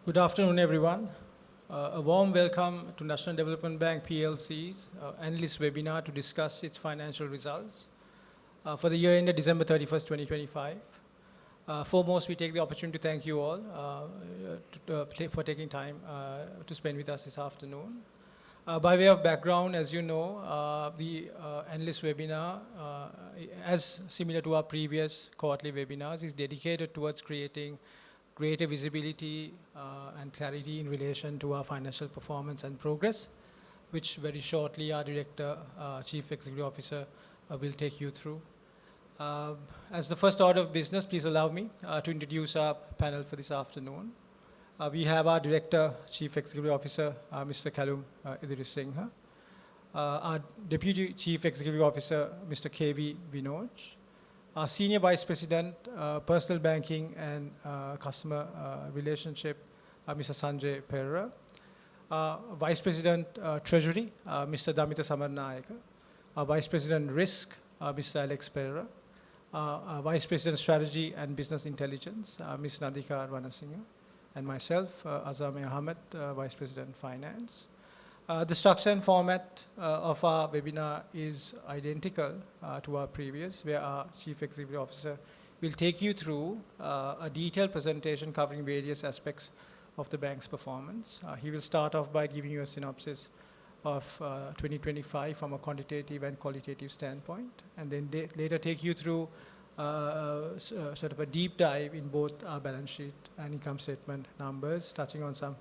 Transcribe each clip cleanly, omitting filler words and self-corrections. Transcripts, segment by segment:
Good afternoon, everyone. A warm welcome to National Development Bank PLC's Analyst webinar to discuss its financial results for the year ended December 31st, 2025. Foremost, we take the opportunity to thank you all for taking time to spend with us this afternoon. By way of background, as you know, the Analyst webinar, as similar to our previous quarterly webinars, is dedicated towards creating greater visibility and clarity in relation to our financial performance and progress, which very shortly our Director, Chief Executive Officer will take you through. As the first order of business, please allow me to introduce our panel for this afternoon. We have our Director, Chief Executive Officer, Mr. Kalum Idrissinghe, our Deputy Chief Executive Officer, Mr. K.V. Vinoj, our Senior Vice President, Personal Banking and Customer Relationship, Mr. Sanjay Perera, Vice President, Treasury, Mr. Damita Samarnayaka, Vice President, Risk, Mr. Alex Perera, Vice President, Strategy and Business Intelligence, Ms. Nadika Ranasinghe, and myself, Azami Ahmed, Vice President, Finance. The structure and format of our webinar is identical to our previous, where our Chief Executive Officer will take you through a detailed presentation covering various aspects of the bank's performance. He will start off by giving you a synopsis of 2025 from a quantitative and qualitative standpoint, and then later take you through sort of a deep dive in both our balance sheet and income statement numbers, touching on some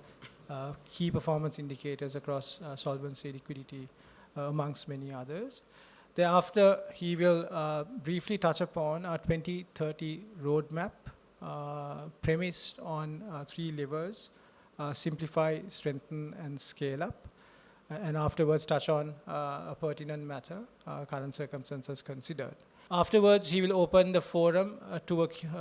key performance indicators across solvency, liquidity, amongst many others. Thereafter, he will briefly touch upon our 2030 roadmap premised on three levers: simplify, strengthen, and scale up. And afterwards, touch on a pertinent matter, current circumstances considered. Afterwards, he will open the forum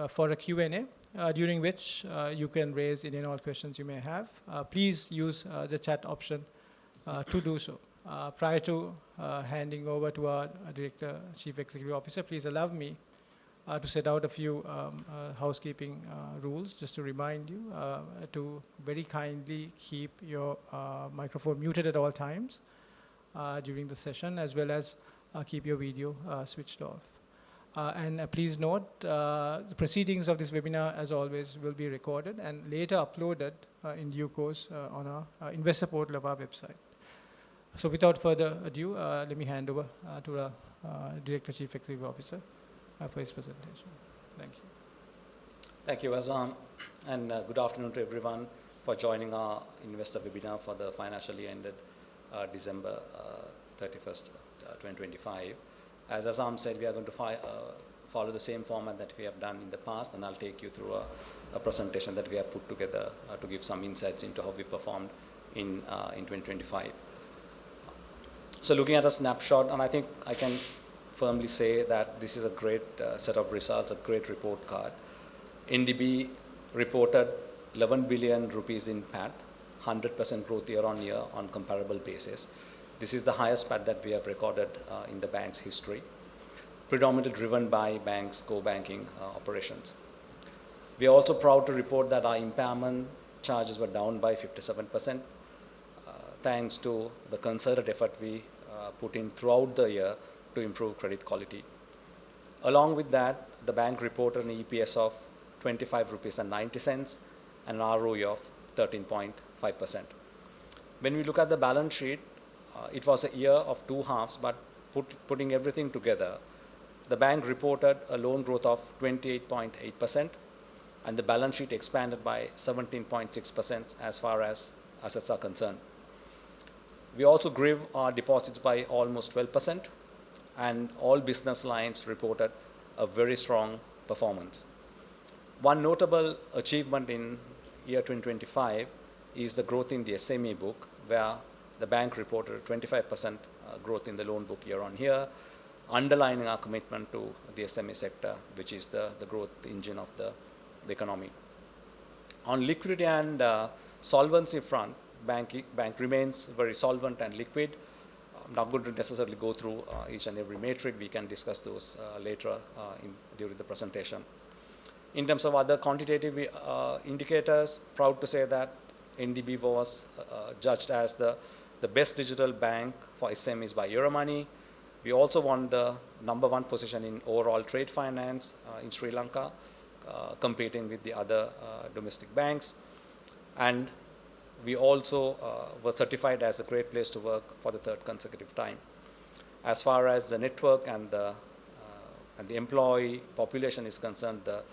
for a Q&A, during which you can raise any and all questions you may have. Please use the chat option to do so. Prior to handing over to our Director, Chief Executive Officer, please allow me to set out a few housekeeping rules, just to remind you to very kindly keep your microphone muted at all times during the session, as well as keep your video switched off. And please note, the proceedings of this webinar, as always, will be recorded and later uploaded in due course on our investor portal of our website. So without further ado, let me hand over to our Director Chief Executive Officer for his presentation. Thank you. Thank you, Azam, and good afternoon to everyone for joining our investor webinar for the financial year ended December 31st, 2025. As Azam said, we are going to follow the same format that we have done in the past, and I'll take you through a presentation that we have put together to give some insights into how we performed in 2025. So looking at a snapshot, and I think I can firmly say that this is a great set of results, a great report card. NDB reported 11 billion rupees in PAT, 100% growth year on year on comparable basis. This is the highest PAT that we have recorded in the bank's history, predominantly driven by bank's core banking operations. We are also proud to report that our impairment charges were down by 57%, thanks to the concerted effort we put in throughout the year to improve credit quality. Along with that, the bank reported an EPS of 25.90 rupees and an ROE of 13.5%. When we look at the balance sheet, it was a year of two halves, but putting everything together, the bank reported a loan growth of 28.8%, and the balance sheet expanded by 17.6% as far as assets are concerned. We also grew our deposits by almost 12%, and all business lines reported a very strong performance. One notable achievement in year 2025 is the growth in the SME book, where the bank reported 25% growth in the loan book year on year, underlining our commitment to the SME sector, which is the growth engine of the economy. On liquidity and solvency front, bank remains very solvent and liquid. I'm not going to necessarily go through each and every metric. We can discuss those later during the presentation. In terms of other quantitative indicators, proud to say that NDB was judged as the best digital bank for SMEs by Euromoney. We also won the #1 position in overall trade finance in Sri Lanka, competing with the other domestic banks. And we also were certified as a great place to work for the 3rd consecutive time. As far as the network and the employee population is concerned, the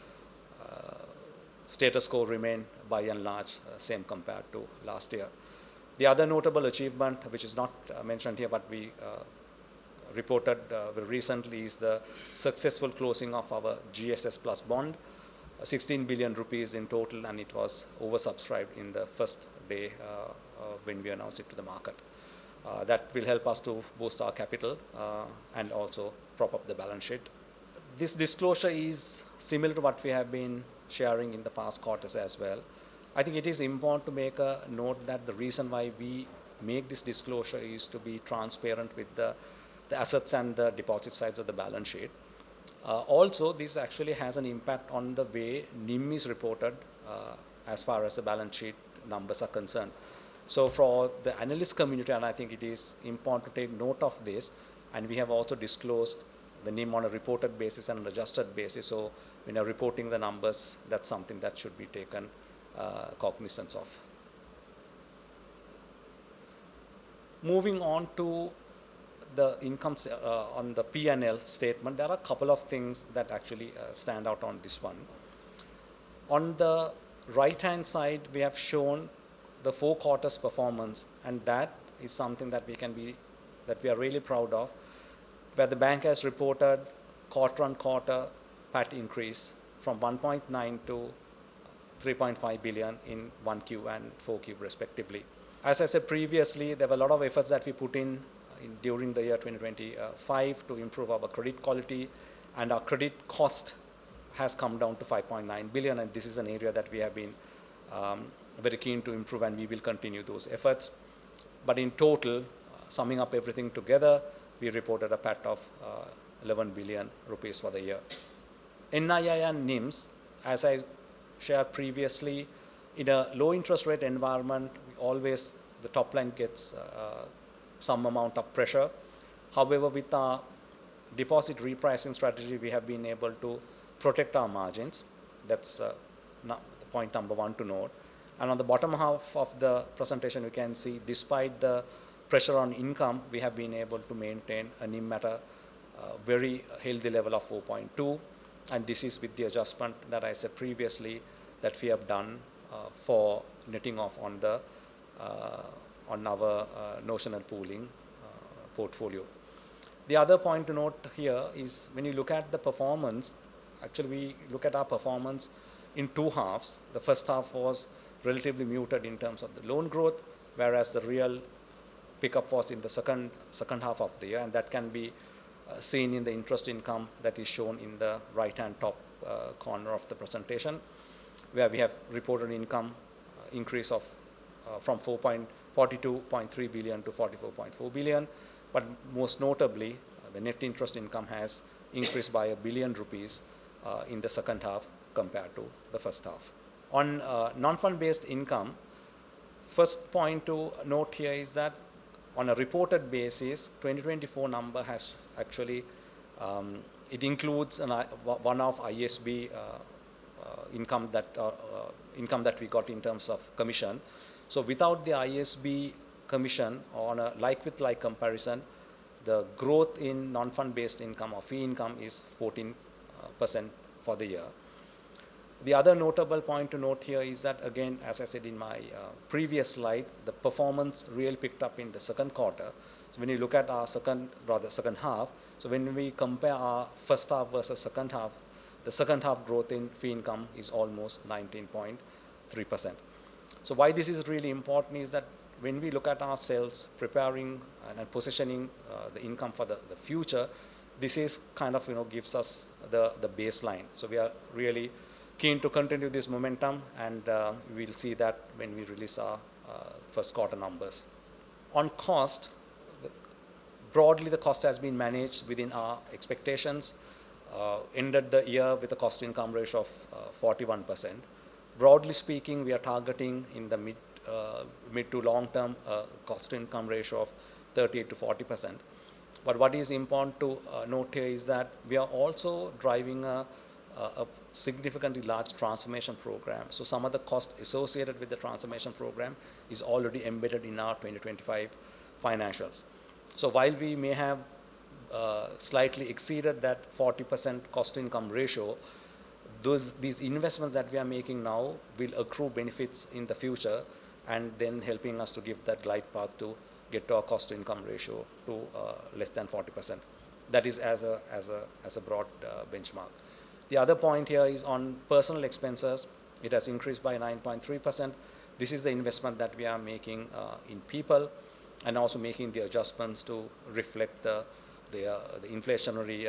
status quo remained by and large same compared to last year. The other notable achievement, which is not mentioned here, but we reported very recently, is the successful closing of our GSS Plus bond, 16 billion rupees in total, and it was oversubscribed in the first day when we announced it to the market. That will help us to boost our capital and also prop up the balance sheet. This disclosure is similar to what we have been sharing in the past quarters as well. I think it is important to make a note that the reason why we make this disclosure is to be transparent with the assets and the deposit sides of the balance sheet. Also, this actually has an impact on the way NIM is reported as far as the balance sheet numbers are concerned. So for the analyst community, and I think it is important to take note of this, and we have also disclosed the NIM on a reported basis and an adjusted basis. So when you're reporting the numbers, that's something that should be taken cognizance of. Moving on to the income on the P&L statement, there are a couple of things that actually stand out on this one. On the right-hand side, we have shown the 4 quarters performance, and that is something that we are really proud of, where the bank has reported quarter-on-quarter PAT increase from 1.9 to 3.5 billion in 1Q and 4Q respectively. As I said previously, there were a lot of efforts that we put in during the year 2025 to improve our credit quality, and our credit cost has come down to 5.9 billion, and this is an area that we have been very keen to improve, and we will continue those efforts. But in total, summing up everything together, we reported a PAT of 11 billion rupees for the year. NII and NIMs, as I shared previously, in a low interest rate environment, always the top line gets some amount of pressure. However, with our deposit repricing strategy, we have been able to protect our margins. That's point number 1 to note. And on the bottom half of the presentation, you can see, despite the pressure on income, we have been able to maintain a NIM at a very healthy level of 4.2. And this is with the adjustment that I said previously that we have done for netting off on the on our notional pooling portfolio. The other point to note here is when you look at the performance, actually we look at our performance in 2 halves. The first half was relatively muted in terms of the loan growth, whereas the real pickup was in the second half of the year, and that can be seen in the interest income that is shown in the right-hand top corner of the presentation, where we have reported income increase of from 42.3 billion to 44.4 billion. But most notably, the net interest income has increased by 1 billion rupees in the second half compared to the first half. On non-fund based income, first point to note here is that on a reported basis, 2024 number has actually, it includes one-off ISB income that we got in terms of commission. So without the ISB commission, on a like-with-like comparison, the growth in non-fund based income or fee income is 14% for the year. The other notable point to note here is that, again, as I said in my previous slide, the performance really picked up in the second quarter. So when you look at our second half, so when we compare our first half versus second half, the second half growth in fee income is almost 19.3%. So why this is really important is that when we look at ourselves preparing and positioning the income for the future, this is kind of, gives us the baseline. So we are really keen to continue this momentum, and we'll see that when we release our first quarter numbers. On cost, broadly the cost has been managed within our expectations. ended the year with a cost-to-income ratio of 41%. Broadly speaking, we are targeting in the mid to long-term cost-to-income ratio of 38 to 40%. But what is important to note here is that we are also driving a significantly large transformation program. So some of the cost associated with the transformation program is already embedded in our 2025 financials. So while we may have slightly exceeded that 40% cost-to-income ratio, these investments that we are making now will accrue benefits in the future and then helping us to give that glide path to get to our cost-to-income ratio to less than 40%. That is as a broad benchmark. The other point here is on personal expenses. It has increased by 9.3%. This is the investment that we are making in people and also making the adjustments to reflect the inflationary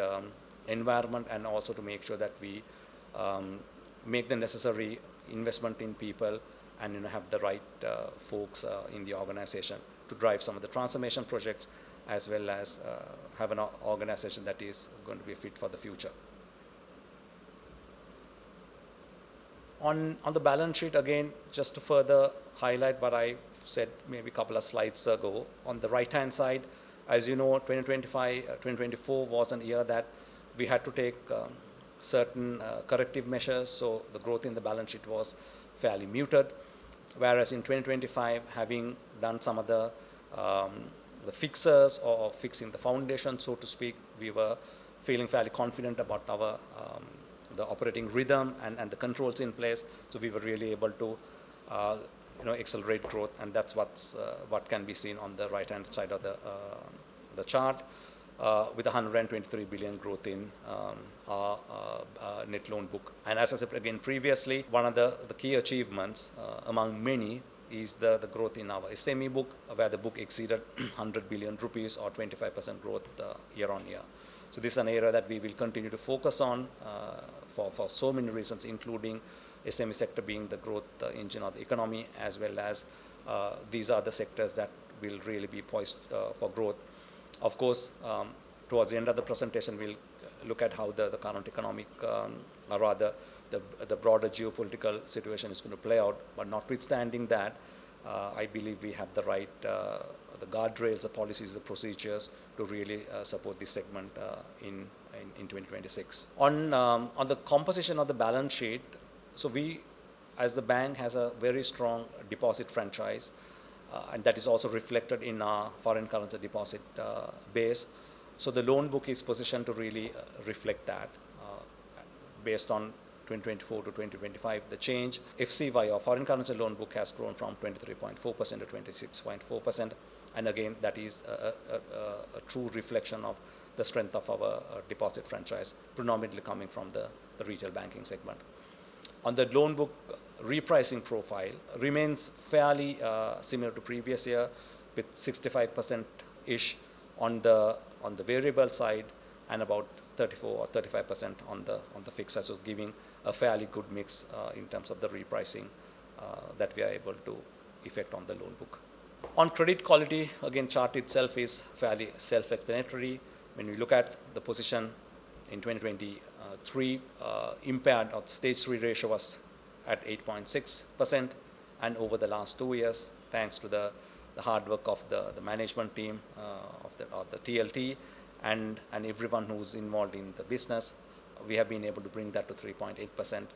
environment, and also to make sure that we make the necessary investment in people and have the right folks in the organization to drive some of the transformation projects, as well as have an organization that is going to be fit for the future. On the balance sheet, again, just to further highlight what I said maybe a couple of slides ago, on the right-hand side, as you know, 2024 was a year that we had to take certain corrective measures, so the growth in the balance sheet was fairly muted. Whereas in 2025, having done some of the fixers or fixing the foundation, so to speak, we were feeling fairly confident about our the operating rhythm and the controls in place. So we were really able to accelerate growth, and that's what can be seen on the right-hand side of the chart, with 123 billion growth in our net loan book. And as I said again previously, one of the key achievements among many is the growth in our SME book, where the book exceeded 100 billion rupees or 25% growth year on year. So this is an area that we will continue to focus on for so many reasons, including SME sector being the growth engine of the economy, as well as these are the sectors that will really be poised for growth. Of course, towards the end of the presentation, we'll look at how the current economic, or rather the broader geopolitical situation is going to play out. But notwithstanding that, I believe we have the right, the guardrails, the policies, the procedures to really support this segment in 2026. On the composition of the balance sheet, so we, as the bank, has a very strong deposit franchise, and that is also reflected in our foreign currency deposit base. So the loan book is positioned to really reflect that based on 2024 to 2025. The change, FCY, or foreign currency loan book, has grown from 23.4% to 26.4%. And again, that is a true reflection of the strength of our deposit franchise, predominantly coming from the retail banking segment. On the loan book, repricing profile remains fairly similar to previous year, with 65%-ish on the variable side and about 34 or 35% on the fixed side, so giving a fairly good mix in terms of the repricing that we are able to effect on the loan book. On credit quality, again, chart itself is fairly self-explanatory. When we look at the position in 2023, impaired or stage 3 ratio was at 8.6%, and over the last 2 years, thanks to the hard work of the management team of the TLT and everyone who's involved in the business, we have been able to bring that to 3.8%,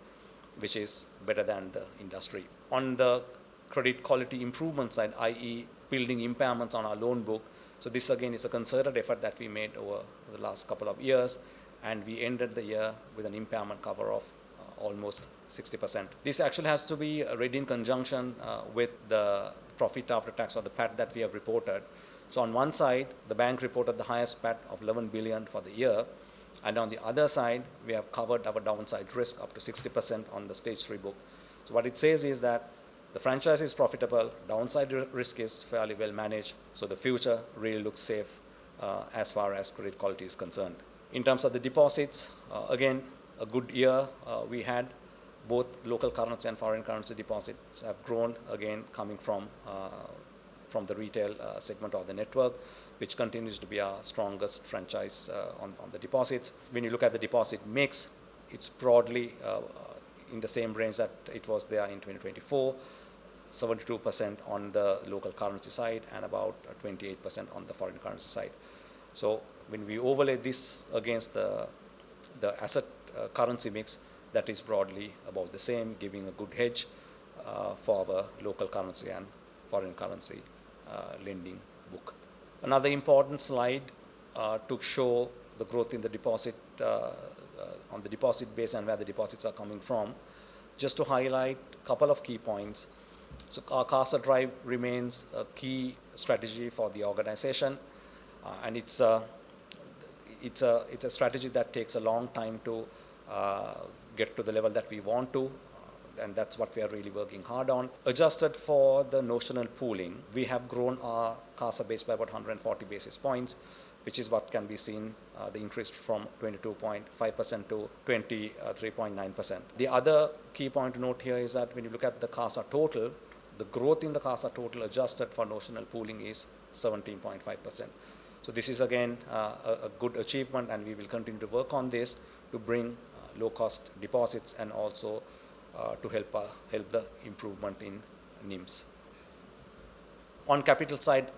which is better than the industry. On the credit quality improvement side, i.e. building impairments on our loan book, so this again is a concerted effort that we made over the last couple of years, and we ended the year with an impairment cover of almost 60%. This actually has to be read in conjunction with the profit after tax, or the PAT, that we have reported. So on one side, the bank reported the highest PAT of 11 billion for the year, and on the other side, we have covered our downside risk up to 60% on the stage 3 book. So what it says is that the franchise is profitable, downside risk is fairly well managed, so the future really looks safe as far as credit quality is concerned. In terms of the deposits, again, a good year we had. Both local currency and foreign currency deposits have grown, again, coming from the retail segment of the network. which continues to be our strongest franchise on the deposits. When you look at the deposit mix, it's broadly in the same range that it was there in 2024, 72% on the local currency side and about 28% on the foreign currency side. So when we overlay this against the asset currency mix, that is broadly about the same, giving a good hedge for our local currency and foreign currency lending book. Another important slide to show the growth in the deposit on the deposit base and where the deposits are coming from. Just to highlight a couple of key points. So our CASA drive remains a key strategy for the organization, and it's a strategy that takes a long time to get to the level that we want to, and that's what we are really working hard on. Adjusted for the notional pooling, we have grown our CASA base by about 140 basis points, which is what can be seen, the increase from 22.5% to 23.9%. The other key point to note here is that when you look at the CASA total, the growth in the CASA total adjusted for notional pooling is 17.5%. So this is again a good achievement, and we will continue to work on this to bring low-cost deposits and also to help the improvement in NIMs. On capital side,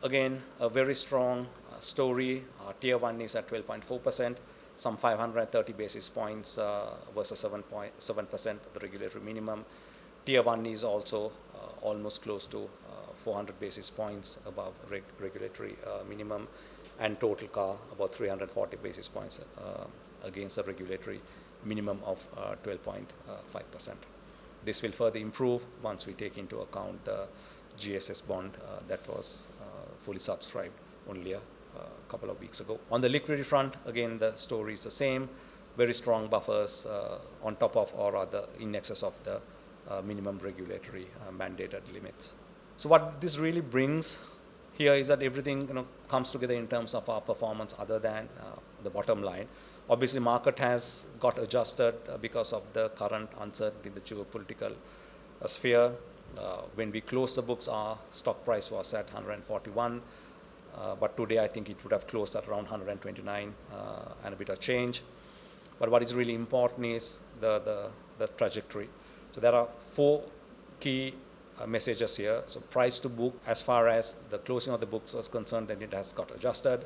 again, a very strong story. Tier 1 is at 12.4%, some 530 basis points versus 7.7%, the regulatory minimum. Tier 1 is also almost close to 400 basis points above regulatory minimum, and total CAR about 340 basis points against a regulatory minimum of 12.5%. This will further improve once we take into account the GSS bond that was fully subscribed only a couple of weeks ago. On the liquidity front, again, the story is the same. Very strong buffers on top of, or rather in excess of, the minimum regulatory mandated limits. So what this really brings here is that everything comes together in terms of our performance other than the bottom line. Obviously, market has got adjusted because of the current uncertainty in the geopolitical sphere. When we closed the books, our stock price was at 141, but today I think it would have closed at around 129 and a bit of change. But what is really important is the trajectory. So there are four key messages here. So price to book, as far as the closing of the books was concerned, then it has got adjusted.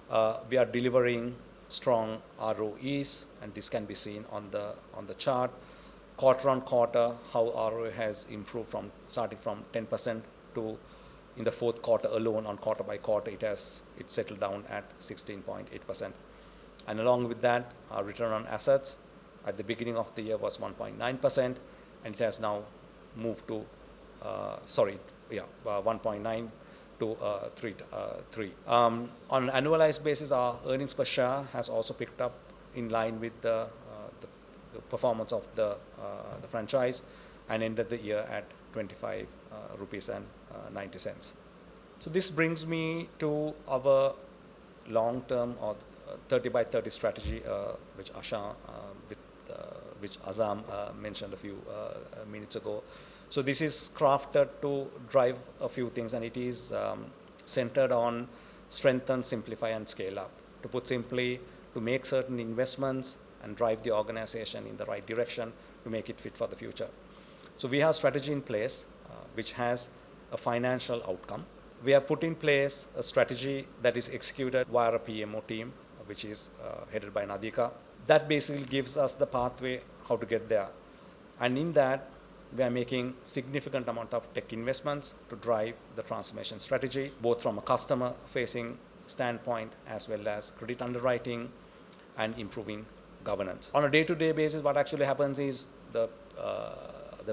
We are delivering strong ROEs, and this can be seen on the chart. Quarter on quarter, how ROE has improved from starting from 10% to, in the fourth quarter alone, on quarter by quarter, it settled down at 16.8%. And along with that, our return on assets at the beginning of the year was 1.9%, and it has now moved to 1.9 to 3. On an annualized basis, our earnings per share has also picked up in line with the performance of the franchise, and ended the year at 25 rupees and 90 cents. So this brings me to our long-term or 30 by 30 strategy, which Azam mentioned a few minutes ago. So this is crafted to drive a few things, and it is centered on strengthen, simplify, and scale up. To put simply, to make certain investments and drive the organization in the right direction to make it fit for the future. So we have strategy in place which has a financial outcome. We have put in place a strategy that is executed via a PMO team, which is headed by Nadika. That basically gives us the pathway how to get there. And in that, we are making significant amount of tech investments to drive the transformation strategy, both from a customer-facing standpoint as well as credit underwriting and improving governance. On a day-to-day basis, what actually happens is the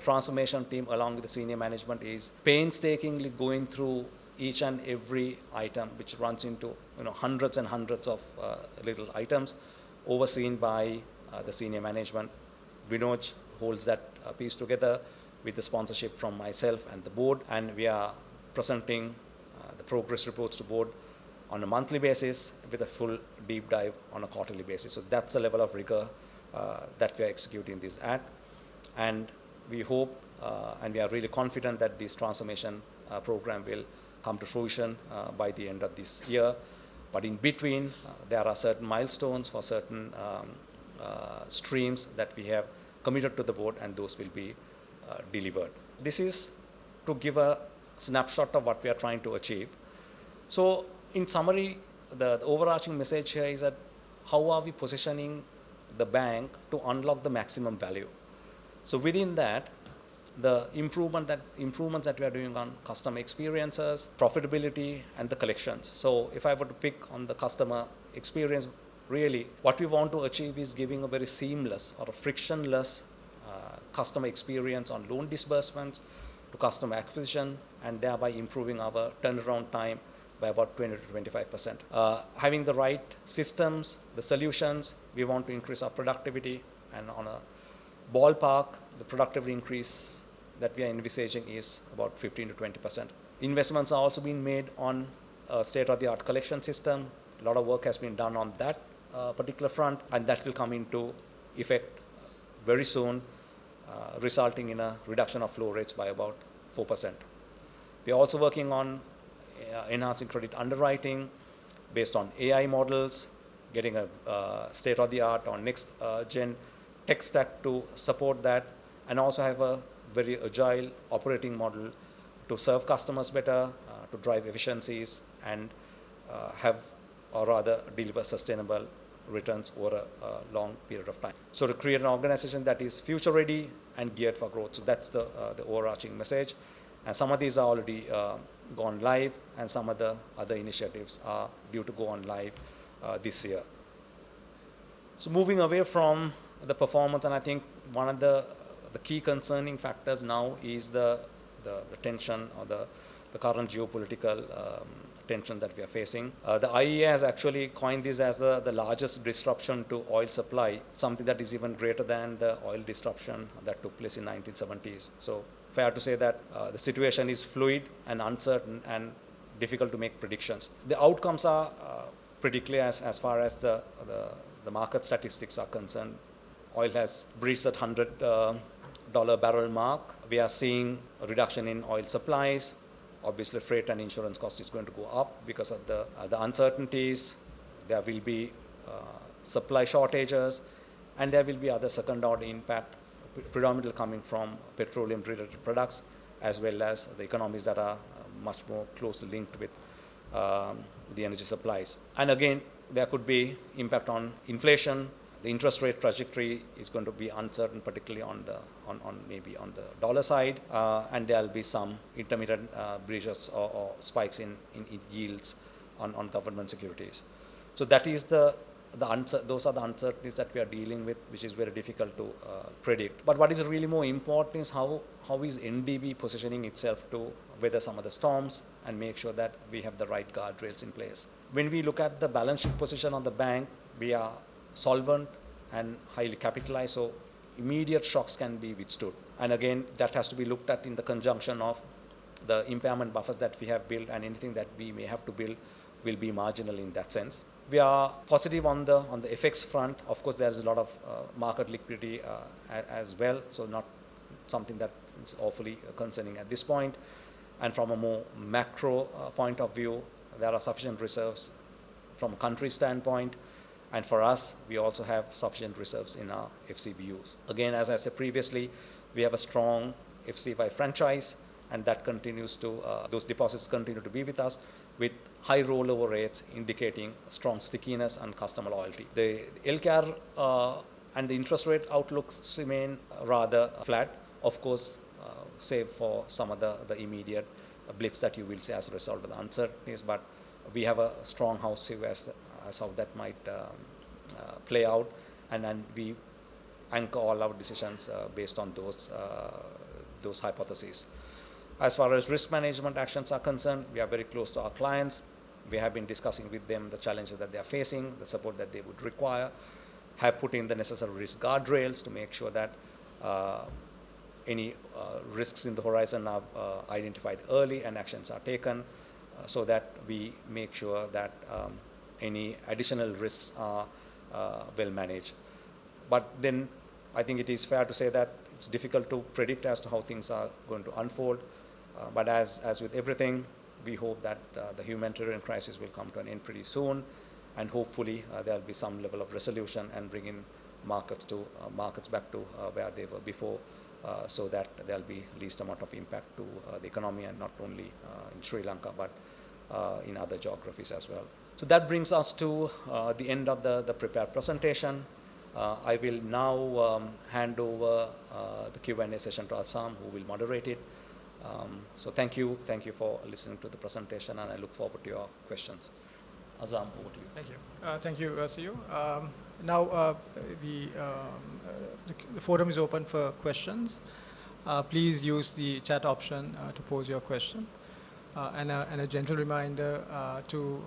transformation team, along with the senior management, is painstakingly going through each and every item, which runs into hundreds and hundreds of little items, overseen by the senior management. Vinod holds that piece together with the sponsorship from myself and the board, and we are presenting the progress reports to board on a monthly basis with a full deep dive on a quarterly basis. So that's the level of rigor that we are executing this at, and we hope and we are really confident that this transformation program will come to fruition by the end of this year, But in between, there are certain milestones for certain streams that we have committed to the board, and those will be delivered. This is to give a snapshot of what we are trying to achieve. So in summary, the overarching message here is that how are we positioning the bank to unlock the maximum value? So within that, the improvements that we are doing on customer experiences, profitability, and the collections. So if I were to pick on the customer experience, really what we want to achieve is giving a very seamless or a frictionless customer experience on loan disbursements to customer acquisition, and thereby improving our turnaround time by about 20 to 25%. Having the right systems, the solutions, we want to increase our productivity, and on a ballpark, the productivity increase that we are envisaging is about 15 to 20%. Investments are also being made on a state-of-the-art collection system. A lot of work has been done on that particular front, and that will come into effect very soon, resulting in a reduction of flow rates by about 4%. We are also working on enhancing credit underwriting based on AI models, getting a state-of-the-art or next-gen tech stack to support that, and also have a very agile operating model to serve customers better, to drive efficiencies, and have or rather deliver sustainable returns over a long period of time. So to create an organization that is future ready and geared for growth. So that's the overarching message. And some of these are already gone live, and some of the other initiatives are due to go on live this year. So moving away from the performance, and I think one of the key concerning factors now is the tension or the current geopolitical tension that we are facing. The IEA has actually coined this as the largest disruption to oil supply, something that is even greater than the oil disruption that took place in 1970s. So fair to say that the situation is fluid and uncertain and difficult to make predictions. The outcomes are pretty clear as far as the market statistics are concerned. Oil has breached that $100 barrel mark. We are seeing a reduction in oil supplies. Obviously, freight and insurance cost is going to go up because of the uncertainties. There will be supply shortages, and there will be other second-order impact, predominantly coming from petroleum-related products, as well as the economies that are much more closely linked with the energy supplies. And again, there could be impact on inflation. The interest rate trajectory is going to be uncertain, particularly on maybe on the dollar side, and there will be some intermittent breaches or spikes in yields on government securities. So that is those are the uncertainties that we are dealing with, which is very difficult to predict. But what is really more important is how is NDB positioning itself to weather some of the storms and make sure that we have the right guardrails in place. When we look at the balance sheet position on the bank, we are solvent and highly capitalized, so immediate shocks can be withstood. And again, that has to be looked at in the conjunction of the impairment buffers that we have built, and anything that we may have to build will be marginal in that sense. We are positive on the FX front. Of course, there's a lot of market liquidity as well, so not something that is awfully concerning at this point. And from a more macro point of view, there are sufficient reserves from a country standpoint. And for us, we also have sufficient reserves in our FCBUs. Again, as I said previously, we have a strong FCY franchise, and that continues to, those deposits continue to be with us with high rollover rates, indicating strong stickiness and customer loyalty. The LCR and the interest rate outlooks remain rather flat, of course, save for some of the immediate blips that you will see as a result of the uncertainties, but we have a strong house view as how that might play out, and then we anchor all our decisions based on those hypotheses. As far as risk management actions are concerned, we are very close to our clients. We have been discussing with them the challenges that they are facing, the support that they would require, have put in the necessary risk guardrails to make sure that any risks in the horizon are identified early and actions are taken, so that we make sure that any additional risks are well managed. But then I think it is fair to say that it's difficult to predict as to how things are going to unfold. But as with everything, we hope that the humanitarian crisis will come to an end pretty soon, and hopefully there will be some level of resolution and bring in markets back to where they were before, so that there will be least amount of impact to the economy, and not only in Sri Lanka but in other geographies as well. So that brings us to the end of the prepared presentation. I will now hand over the Q&A session to Assam, who will moderate it. So thank you for listening to the presentation, and I look forward to your questions. Azam, over to you. Thank you. Thank you, CEO. Now the forum is open for questions. Please use the chat option to pose your question. And a gentle reminder to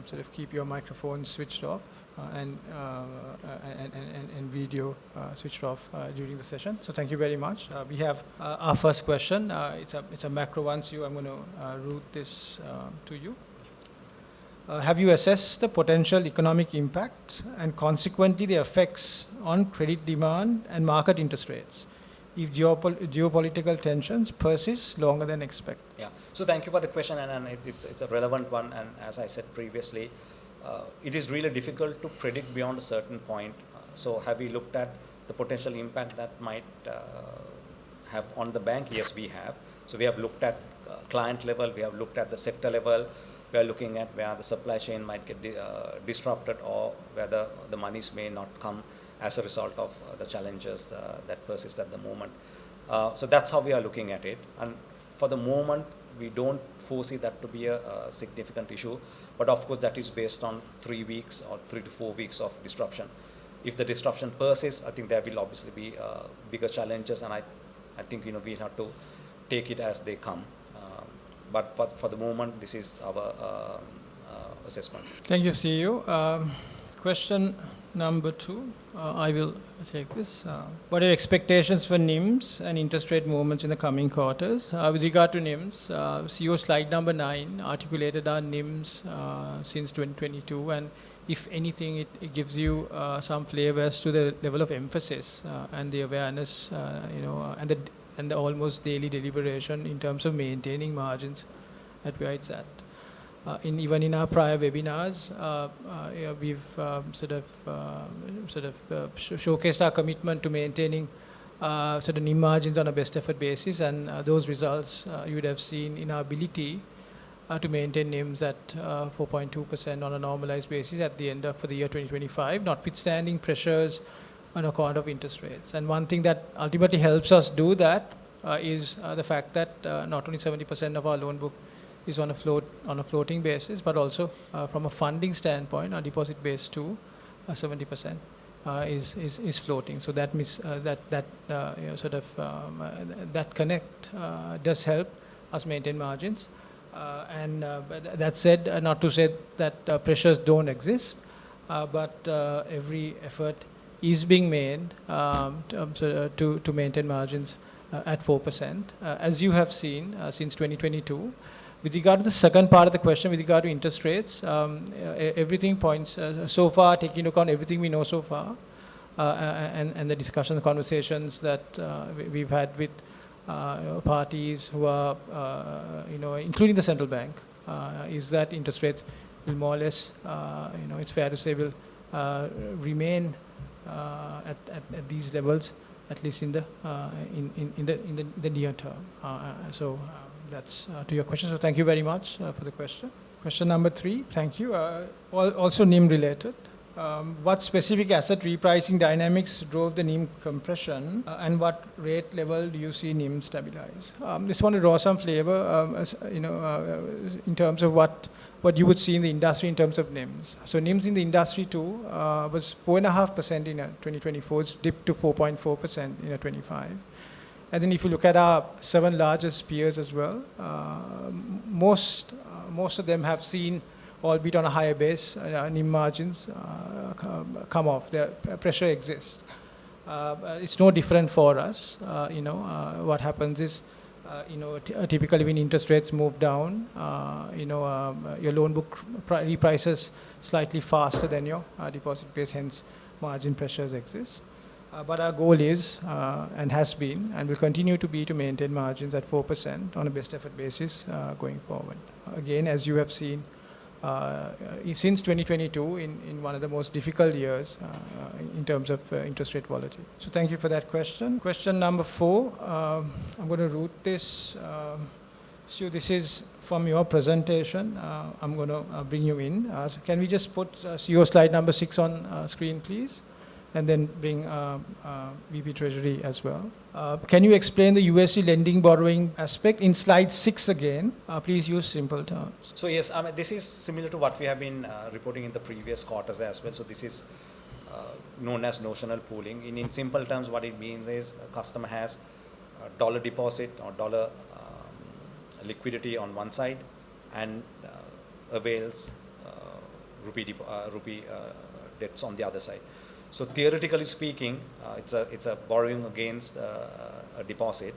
sort of keep your microphone switched off and video switched off during the session. So thank you very much. We have our first question. It's a macro one, so I'm going to route this to you. Have you assessed the potential economic impact and consequently the effects on credit demand and market interest rates if geopolitical tensions persist longer than expected? Yeah, so thank you for the question, and it's a relevant one, and as I said previously, it is really difficult to predict beyond a certain point. So have we looked at the potential impact that might have on the bank? Yes, we have. So we have looked at client level, we have looked at the sector level, we are looking at where the supply chain might get disrupted, or whether the monies may not come as a result of the challenges that persist at the moment. So that's how we are looking at it. And for the moment, we don't foresee that to be a significant issue. But of course, that is based on 3 weeks or 3 to 4 weeks of disruption. If the disruption persists, I think there will obviously be bigger challenges, and I think we have to take it as they come. But for the moment, this is our assessment. Thank you, CEO. Question number 2, I will take this. What are your expectations for NIMs and interest rate movements in the coming quarters? With regard to NIMs, CEO slide number 9 articulated our NIMs since 2022, and if anything, it gives you some flavor as to the level of emphasis and the awareness, and the almost daily deliberation in terms of maintaining margins at where it's at. Even in our prior webinars, we've showcased our commitment to maintaining sort of NIM margins on a best effort basis, and those results you would have seen in our ability to maintain NIMs at 4.2% on a normalized basis at the end for the year 2025, notwithstanding pressures on account of interest rates. And one thing that ultimately helps us do that is the fact that not only 70% of our loan book is on a floating basis, but also from a funding standpoint, our deposit base too, 70% is floating. So that means that connect does help us maintain margins. And that said, not to say that pressures don't exist, but every effort is being made to maintain margins at 4%. As you have seen since 2022, with regard to the second part of the question, with regard to interest rates, everything points so far, taking into account everything we know so far, and the discussions, conversations that we've had with parties who are, including the central bank, is that interest rates will more or less, it's fair to say, will remain at these levels, at least in the near term. So that's to your question. So thank you very much for the question. Question number 3, thank you. Also NIM related. What specific asset repricing dynamics drove the NIM compression, and what rate level do you see NIM stabilize? Just want to draw some flavor, in terms of what you would see in the industry in terms of NIMs. So NIMs in the industry too was 4.5% in 2024. It's dipped to 4.4% in 2025. And then if you look at our 7 largest peers as well, most of them have seen, albeit on a higher base, NIM margins come off. The pressure exists. It's no different for us. What happens is, typically when interest rates move down, your loan book reprices slightly faster than your deposit base, hence margin pressures exist. But our goal is, and has been, and will continue to be, to maintain margins at 4% on a best effort basis going forward. Again, as you have seen, since 2022, in one of the most difficult years in terms of interest rate volatility. So thank you for that question. Question number 4, I'm going to route this. So this is from your presentation. I'm going to bring you in. So can we just put CEO slide number 6 on screen, please? And then bring VP Treasury as well. Can you explain the USD lending borrowing aspect in slide 6 again? Please use simple terms. So yes, I mean, this is similar to what we have been reporting in the previous quarters as well. So this is known as notional pooling. In simple terms, what it means is a customer has a dollar deposit or dollar liquidity on one side and avails rupee debts on the other side. So theoretically speaking, it's a borrowing against a deposit,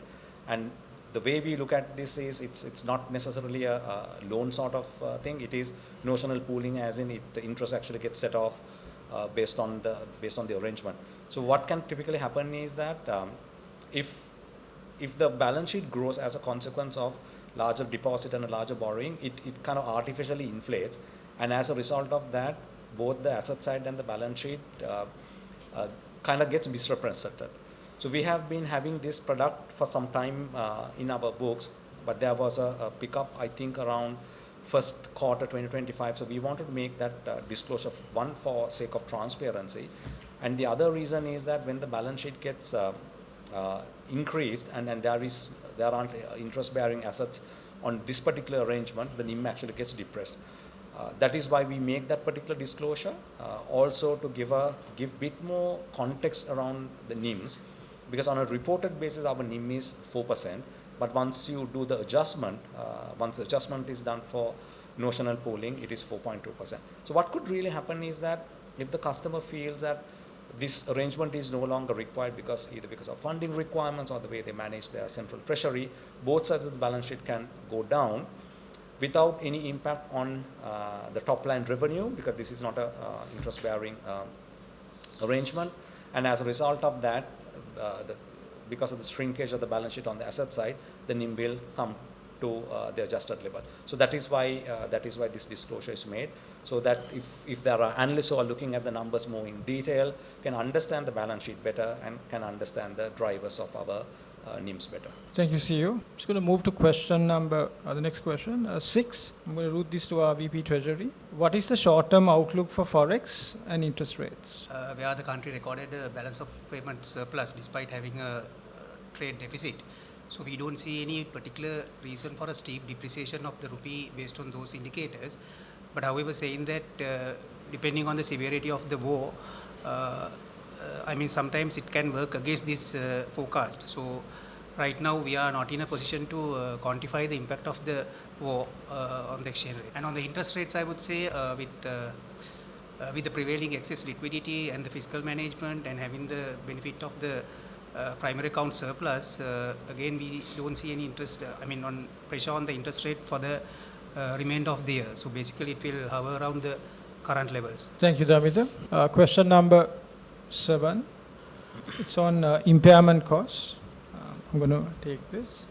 and the way we look at this is it's not necessarily a loan sort of thing. It is notional pooling, as in the interest actually gets set off based on the arrangement. So what can typically happen is that if the balance sheet grows as a consequence of larger deposit and a larger borrowing, it kind of artificially inflates, and as a result of that, both the asset side and the balance sheet kind of gets misrepresented. So we have been having this product for some time in our books, but there was a pickup, I think, around first quarter 2025. So we wanted to make that disclosure, one, for sake of transparency, and the other reason is that when the balance sheet gets increased and there aren't interest-bearing assets on this particular arrangement, the NIM actually gets depressed. That is why we make that particular disclosure, also to give bit more context around the NIMs, because on a reported basis our NIM is 4%, but once you do the adjustment, once the adjustment is done for notional pooling, it is 4.2%. So what could really happen is that if the customer feels that this arrangement is no longer required either because of funding requirements or the way they manage their central treasury, both sides of the balance sheet can go down without any impact on the top line revenue, because this is not a interest-bearing arrangement. And as a result of that, because of the shrinkage of the balance sheet on the asset side, the NIM will come to the adjusted level. So that is why this disclosure is made, so that if there are analysts who are looking at the numbers more in detail, can understand the balance sheet better and can understand the drivers of our NIMs better. Thank you, CEO. I'm just going to move to question number, the next question, 6. I'm going to route this to our VP Treasury. What is the short-term outlook for Forex and interest rates? Where the country recorded a balance of payment surplus despite having a trade deficit. So we don't see any particular reason for a steep depreciation of the rupee based on those indicators. But however, saying that depending on the severity of the war, I mean, sometimes it can work against this forecast. So right now we are not in a position to quantify the impact of the war on the exchange rate. And on the interest rates, I would say with the prevailing excess liquidity and the fiscal management and having the benefit of the primary account surplus, again we don't see any on pressure on the interest rate for the remainder of the year. So basically it will hover around the current levels. Thank you, Damitha. Question number 7. It's on impairment costs. I'm going to take this.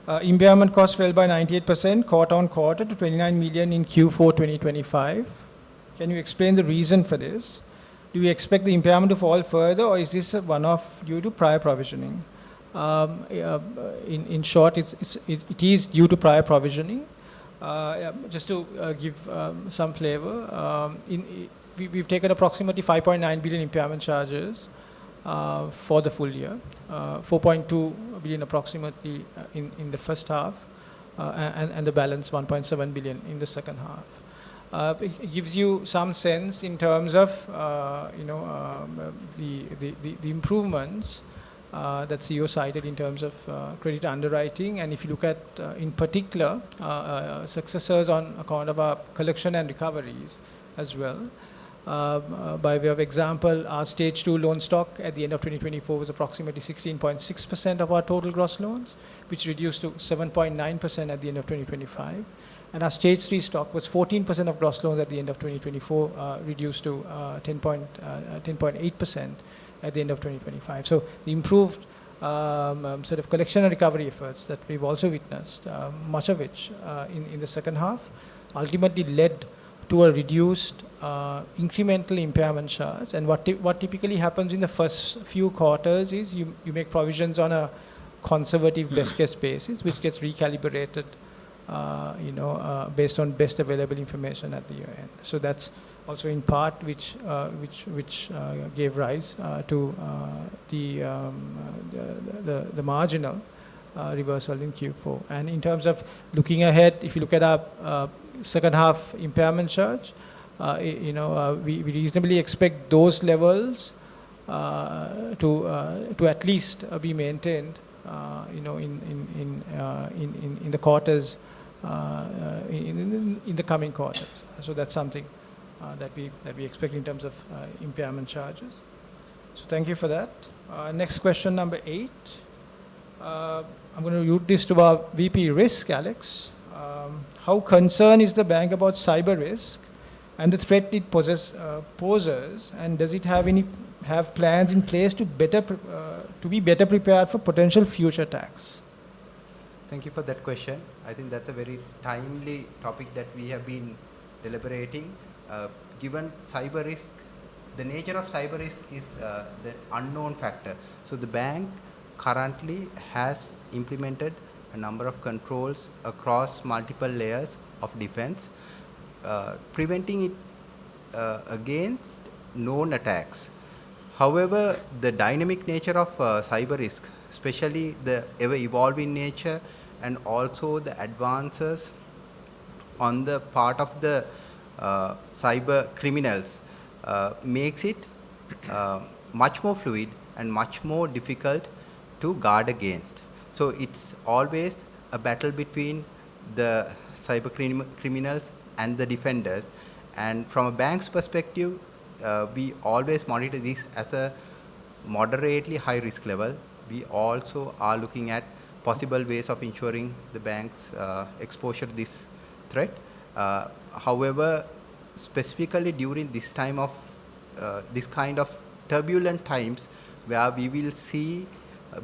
Impairment costs fell by 98% quarter on quarter to 29 million in Q4 2025. Can you explain the reason for this? Do you expect the impairment to fall further, or is this a one-off due to prior provisioning? In short, it is due to prior provisioning. Just to give some flavor, we've taken approximately 5.9 billion impairment charges for the full year, 4.2 billion approximately in the first half, and the balance 1.7 billion in the second half. It gives you some sense in terms of the improvements that CEO cited in terms of credit underwriting. And if you look at in particular successors on account of our collection and recoveries as well. By way of example, our stage 2 loan stock at the end of 2024 was approximately 16.6% of our total gross loans, which reduced to 7.9% at the end of 2025. And our stage 3 stock was 14% of gross loans at the end of 2024, reduced to 10.8% at the end of 2025. So the improved sort of collection and recovery efforts that we've also witnessed, much of which in the second half, ultimately led to a reduced incremental impairment charge. And what typically happens in the first few quarters is you make provisions on a conservative best case basis, which gets recalibrated, based on best available information at the year end. So that's also in part which gave rise to the marginal reversal in Q4. And in terms of looking ahead, if you look at our second half impairment charge, we reasonably expect those levels to at least be maintained, in the quarters, in the coming quarters. So that's something that we expect in terms of impairment charges. So thank you for that. Next question, number 8. I'm going to route this to our VP Risk, Alex. How concerned is the bank about cyber risk and the threat it poses, and does it have plans in place to be better prepared for potential future attacks? Thank you for that question. I think that's a very timely topic that we have been deliberating. Given cyber risk, the nature of cyber risk is the unknown factor. So the bank currently has implemented a number of controls across multiple layers of defense, preventing it against known attacks. However, the dynamic nature of cyber risk, especially the ever-evolving nature and also the advances on the part of the cyber criminals, makes it much more fluid and much more difficult to guard against. So it's always a battle between the cyber criminals and the defenders. And from a bank's perspective, we always monitor this as a moderately high risk level. We also are looking at possible ways of ensuring the bank's exposure to this threat. However, specifically during this time of this kind of turbulent times, where we will see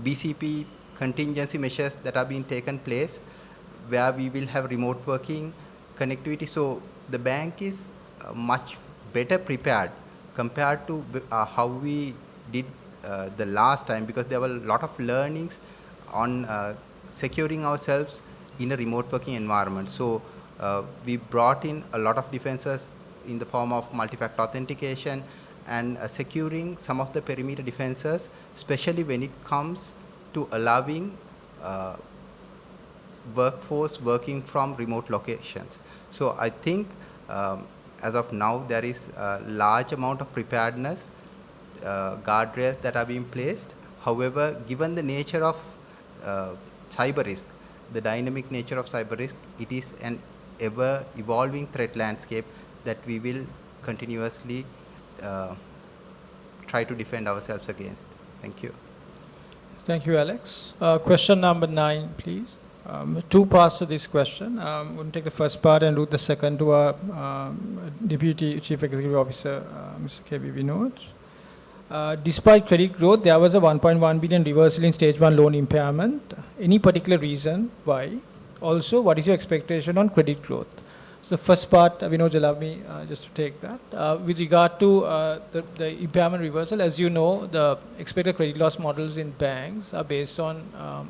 BCP contingency measures that are being taken place, where we will have remote working, connectivity. So the bank is much better prepared compared to how we did the last time, because there were a lot of learnings on securing ourselves in a remote working environment. So we brought in a lot of defenses in the form of multi-factor authentication and securing some of the perimeter defenses, especially when it comes to allowing workforce working from remote locations. So I think as of now, there is a large amount of preparedness, guardrails that are being placed. However, given the nature of cyber risk, the dynamic nature of cyber risk, it is an ever-evolving threat landscape that we will continuously try to defend ourselves against. Thank you. Thank you, Alex. Question number 9, please. Two parts to this question. I'm going to take the first part and route the second to our Deputy Chief Executive Officer, Mr. K.B. Vinod. Despite credit growth, there was a 1.1 billion reversal in stage 1 loan impairment. Any particular reason why? Also, what is your expectation on credit growth? So the first part, Vinod, allow me just to take that. With regard to the impairment reversal, as you know, the expected credit loss models in banks are based on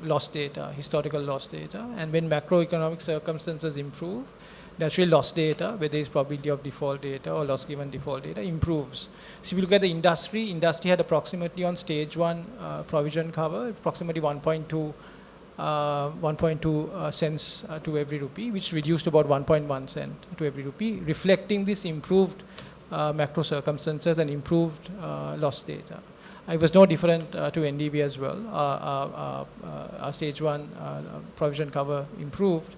loss data, historical loss data. And when macroeconomic circumstances improve, naturally loss data, whether it's probability of default data or loss given default data, improves. So if you look at the industry had approximately on stage 1 provision cover, approximately 1.2 cents to every rupee, which reduced to about 1.1 cent to every rupee, reflecting this improved macro circumstances and improved loss data. It was no different to NDB as well. Our stage 1 provision cover improved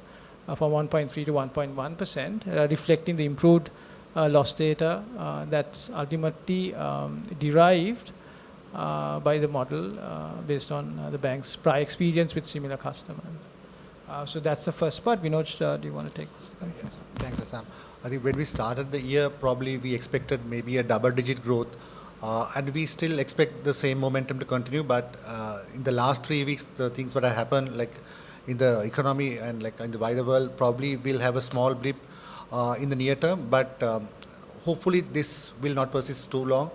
from 1.3 to 1.1%, reflecting the improved loss data that's ultimately derived by the model based on the bank's prior experience with similar customers. So that's the first part. Vinod, do you want to take this? Thanks, Assam. I think when we started the year, probably we expected maybe a double-digit growth And we still expect the same momentum to continue, but in the last 3 weeks, the things that have happened, like in the economy and like in the wider world, probably will have a small blip in the near term, but hopefully this will not persist too long.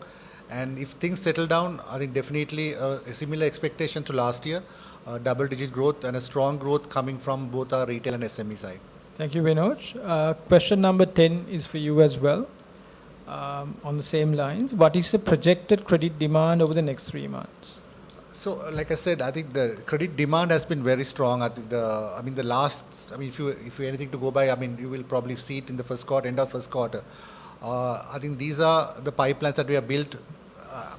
And if things settle down, I think definitely a similar expectation to last year, double-digit growth and a strong growth coming from both our retail and SME side. Thank you, Vinod. Question number 10 is for you as well. On the same lines, what is the projected credit demand over the next 3 months? So, like I said, I think the credit demand has been very strong. I think if you anything to go by, you will probably see it in the first quarter, end of first quarter. I think these are the pipelines that we have built,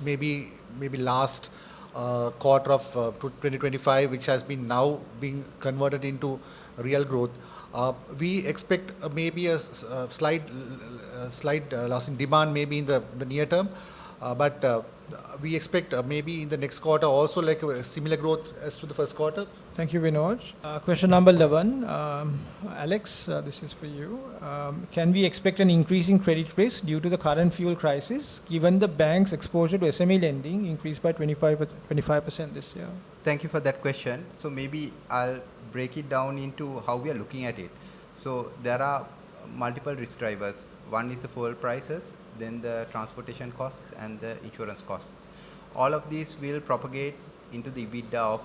maybe last quarter of 2025, which has been now being converted into real growth. We expect maybe a slight loss in demand maybe in the near term, but we expect maybe in the next quarter also like a similar growth as to the first quarter. Thank you, Vinod. Question number 11. Alex, this is for you. Can we expect an increase in credit risk due to the current fuel crisis, given the bank's exposure to SME lending increased by 25% this year? Thank you for that question. So maybe I'll break it down into how we are looking at it. So there are multiple risk drivers. One is the fuel prices, then the transportation costs and the insurance costs. All of these will propagate into the EBITDA of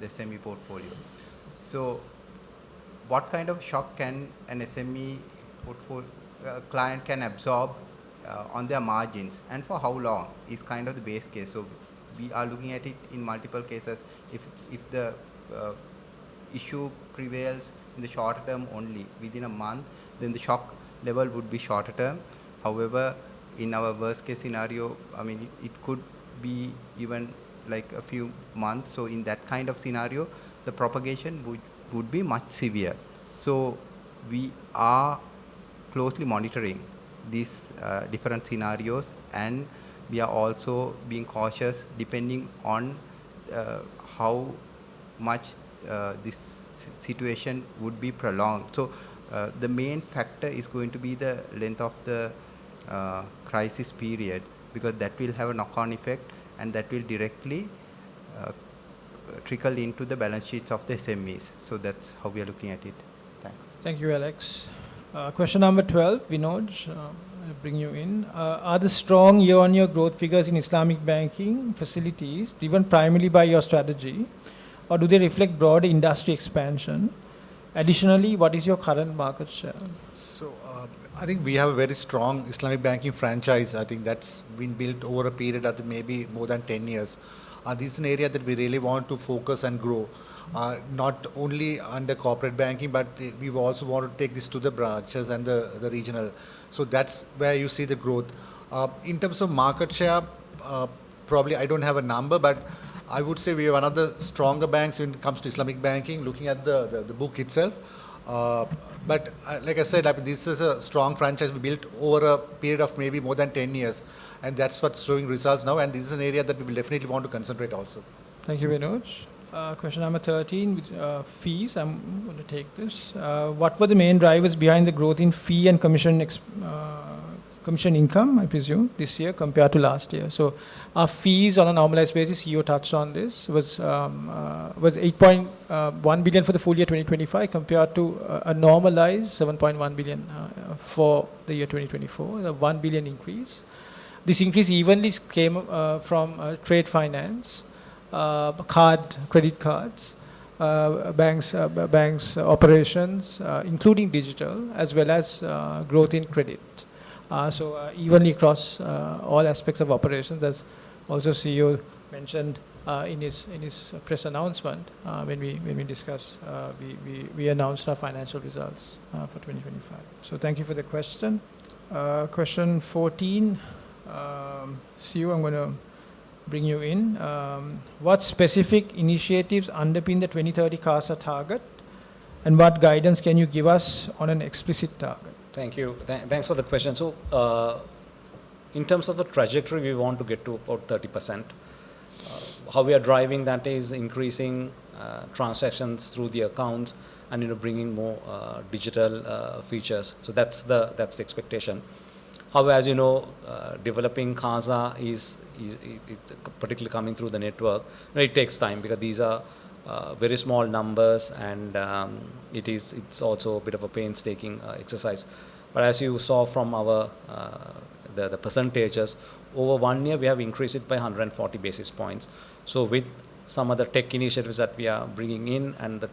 the SME portfolio. So what kind of shock can an SME portfolio client can absorb on their margins, and for how long is kind of the base case. So we are looking at it in multiple cases. If the issue prevails in the short term only within a month, then the shock level would be shorter term. However, in our worst case scenario, it could be even like a few months. So in that kind of scenario, the propagation would be much severe. So we are closely monitoring these different scenarios, and we are also being cautious depending on how much this situation would be prolonged. So the main factor is going to be the length of the crisis period, because that will have a knock-on effect and that will directly trickle into the balance sheets of the SMEs. So that's how we are looking at it. Thanks. Thank you, Alex. Question number 12, Vinod, I'll bring you in. Are the strong year-on-year growth figures in Islamic banking facilities driven primarily by your strategy, or do they reflect broader industry expansion? Additionally, what is your current market share? So I think we have a very strong Islamic banking franchise. I think that's been built over a period of maybe more than 10 years. This is an area that we really want to focus and grow, not only under corporate banking, but we also want to take this to the branches and the regional. So that's where you see the growth. In terms of market share, probably I don't have a number, but I would say we are one of the stronger banks when it comes to Islamic banking, looking at the book itself. But like I said, this is a strong franchise we built over a period of maybe more than 10 years. And that's what's showing results now. And this is an area that we will definitely want to concentrate also. Thank you, Vinod. Question number 13, fees. I'm going to take this. What were the main drivers behind the growth in fee and commission income, I presume, this year compared to last year? So our fees on a normalized basis, CEO touched on this, was 8.1 billion for the full year 2025 compared to a normalized 7.1 billion for the year 2024, a 1 billion increase. This increase evenly came from trade finance, credit cards, banks operations, including digital, as well as growth in credit. So evenly across all aspects of operations, as also CEO mentioned in his press announcement when we discussed, we announced our financial results for 2025. So thank you for the question. Question 14, CEO, I'm going to bring you in. What specific initiatives underpin the 2030 CASA target, and what guidance can you give us on an explicit target? Thank you. Thanks for the question. So, in terms of the trajectory, we want to get to about 30%. How we are driving that is increasing transactions through the accounts and bringing more digital features. So that's the expectation. However, as you know, developing CASA is particularly coming through the network. It takes time because these are very small numbers, and it's also a bit of a painstaking exercise. But as you saw from our the percentages, over 1 year we have increased it by 140 basis points. So with some other tech initiatives that we are bringing in, and the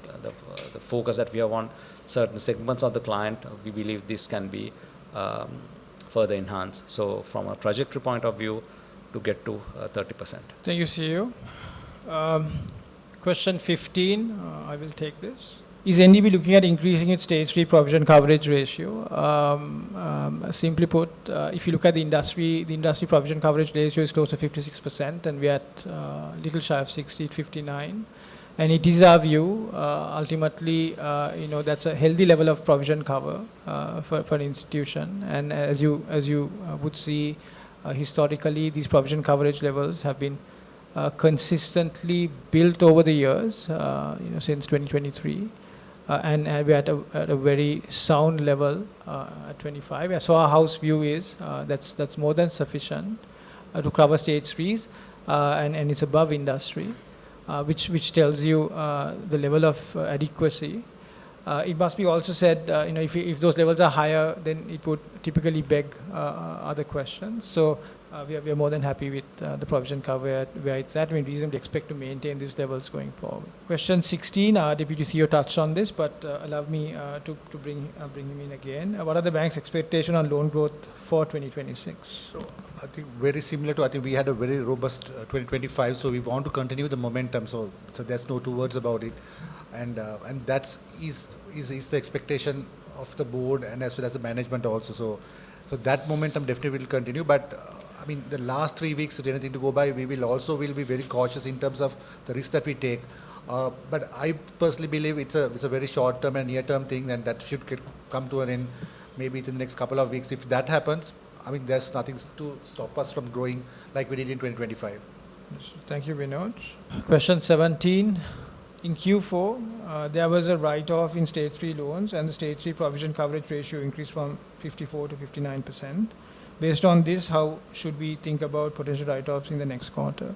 focus that we have on certain segments of the client, we believe this can be further enhanced. So from a trajectory point of view, to get to 30%. Thank you, CEO. Question 15, I will take this. Is NDB looking at increasing its stage 3 provision coverage ratio? Simply put, if you look at the industry provision coverage ratio is close to 56%, and we are at little shy of 60, 59. And it is our view, ultimately, that's a healthy level of provision cover for an institution. And as you would see, historically, these provision coverage levels have been consistently built over the years, since 2023. And we're at a very sound level at 25. So our house view is that's more than sufficient to cover stage 3s, and it's above industry, which tells you the level of adequacy. It must be also said, if those levels are higher, then it would typically beg other questions. So we are more than happy with the provision cover where it's at. We reasonably expect to maintain these levels going forward. Question 16, Deputy CEO touched on this, but allow me to bring him in again. What are the bank's expectations on loan growth for 2026? So I think very similar to, I think we had a very robust 2025, so we want to continue the momentum. So there's no two words about it. And that's the expectation of the board and as well as the management also. So that momentum definitely will continue. But I mean, the last 3 weeks, if anything to go by, we will be very cautious in terms of the risk that we take. But I personally believe it's a very short-term and near-term thing, and that should come to an end maybe in the next couple of weeks. If that happens, I mean, there's nothing to stop us from growing like we did in 2025. Thank you, Vinod. Question 17. In Q4, there was a write-off in stage 3 loans, and the stage 3 provision coverage ratio increased from 54 to 59%. Based on this, how should we think about potential write-offs in the next quarter?